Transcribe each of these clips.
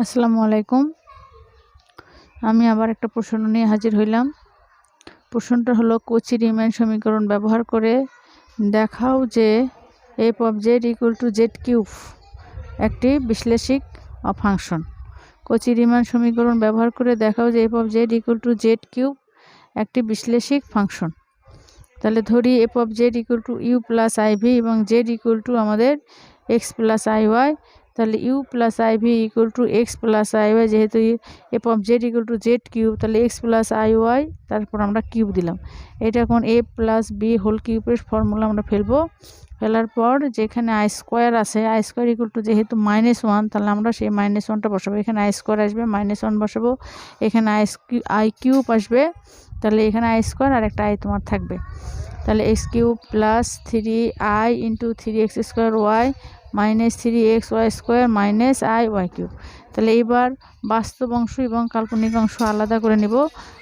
আসসালামু আলাইকুম। আমি আবার একটা প্রশ্ন নিয়ে হাজির হইলাম। প্রশ্নটা হলো কচি রিমান সমীকরণ ব্যবহার করে দেখাও যে f of z equal to z cube একটি বিশ্লেষিক ফাংশন। কচি রিমান সমীকরণ ব্যবহার করে দেখাও যে f of z equal to z cube একটি বিশ্লেষিক ফাংশন। তাহলে ধরি f of z equal to u plus i v এবং জেড ইকুয়াল টু আমাদের এক্স প্লাস আই ওয়াই। তাহলে u plus i v equal to x plus i y, যেহেতু f of z equal to z cube, তাহলে x plus i y, তারপর আমরা cube দিলাম। এটা এখন এ প্লাস বি হোল কিউবের ফর্মুলা আমরা ফেলবো। ফেলার পর যেখানে আই স্কোয়ার আছে, আই স্কোয়ার ইকুয়াল টু যেহেতু -1, তাহলে আমরা সেই -1টা বসাবো। এখানে আই স্কোয়ার আসবে, -1 বসাবো। এখানে আই কিউব আসবে, তাহলে এখানে আই স্কোয়ার আর একটা আই তোমার থাকবে। তাহলে x cube plus 3i into 3x square y minus 3x y square minus i y cube. তাহলে এবার বাস্তব অংশ এবং কাল্পনিক অংশ আলাদা করে নেব।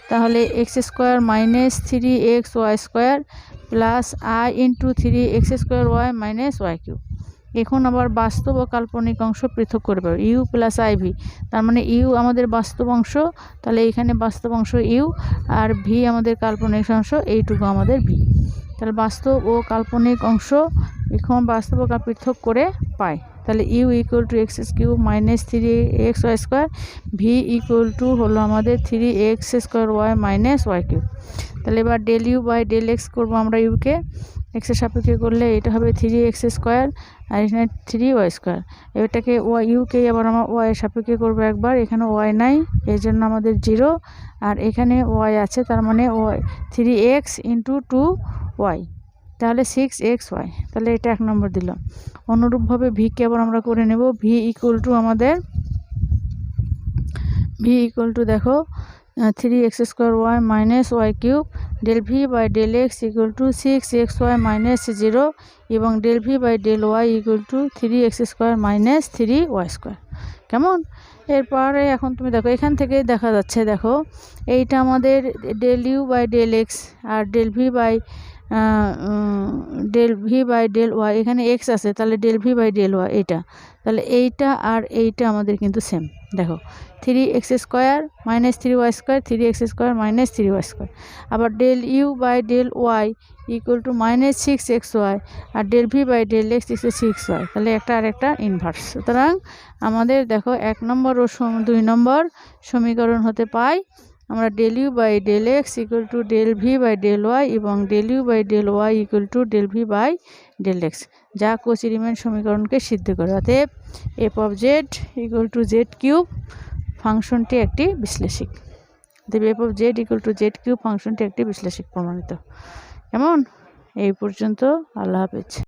তাহলে x square minus 3x y square plus i into 3x square y minus y cube. এখন আবার বাস্তব ও কাল্পনিক অংশ পৃথক করে পাবো। ইউ প্লাস আইভি, তার মানে ইউ আমাদের বাস্তব অংশ, তাহলে এখানে বাস্তব অংশ ইউ, আর ভি আমাদের কাল্পনিক অংশ, এইটুকু আমাদের ভি। তাহলে বাস্তব ও কাল্পনিক অংশ এখন বাস্তব ও পৃথক করে পাই। তাহলে u equal to x cube minus 3x y square, v equal to হলো আমাদের 3x square y minus y cube. তাহলে এবার del u by del x করবো আমরা। ইউকে এক্সের সাপেক্ষে করলে এটা হবে 3x স্কোয়ার, আর এখানে 3y স্কোয়ার। এটাকে ওয়াই ইউকে আবার আমরা ওয়াইয়ের সাপেক্ষে করবো একবার। এখানে ওয়াই নাই, এই জন্য আমাদের 0, আর এখানে ওয়াই আছে, তার মানে ওয়াই 3x ইন্টু 2y, তাহলে 6xy। তাহলে এটা 1 নম্বর দিলাম। অনুরূপভাবে ভিকে আবার আমরা করে নেব। ভি ইকুয়াল টু আমাদের দেখো 3x square y minus y cube, del v by del x equal to 6xy minus 0, এবং del v by del y equal to 3x square minus 3y square. কেমন? এরপরে এখন তুমি দেখো, এখান থেকে দেখা যাচ্ছে, দেখো এইটা আমাদের del u by del x, আর del v by del y, এখানে এক্স আছে, তাহলে del v by del y এটা। তাহলে এইটা আর এইটা আমাদের কিন্তু সেম। দেখো 3x square minus 3y square, 3x square minus 3y square. আবার del u by del y equal to minus 6xy, আর del v by del x equal 6y। তাহলে একটা আর একটা ইনভার্স। সুতরাং আমাদের দেখো 1 নম্বর ও 2 নম্বর সমীকরণ হতে পাই আমরা del u by del x equal to del v by del y, এবং del u by del y equal to del v by del x, যা কচি রিমান সমীকরণকে সিদ্ধ করে। অতএব f of z equal to z cube ফাংশনটি একটি বিশ্লেষিক। অতএব f of z equal to z cube ফাংশনটি একটি বিশ্লেষিক প্রমাণিত। কেমন? এই পর্যন্ত। আল্লাহ হাফেজ।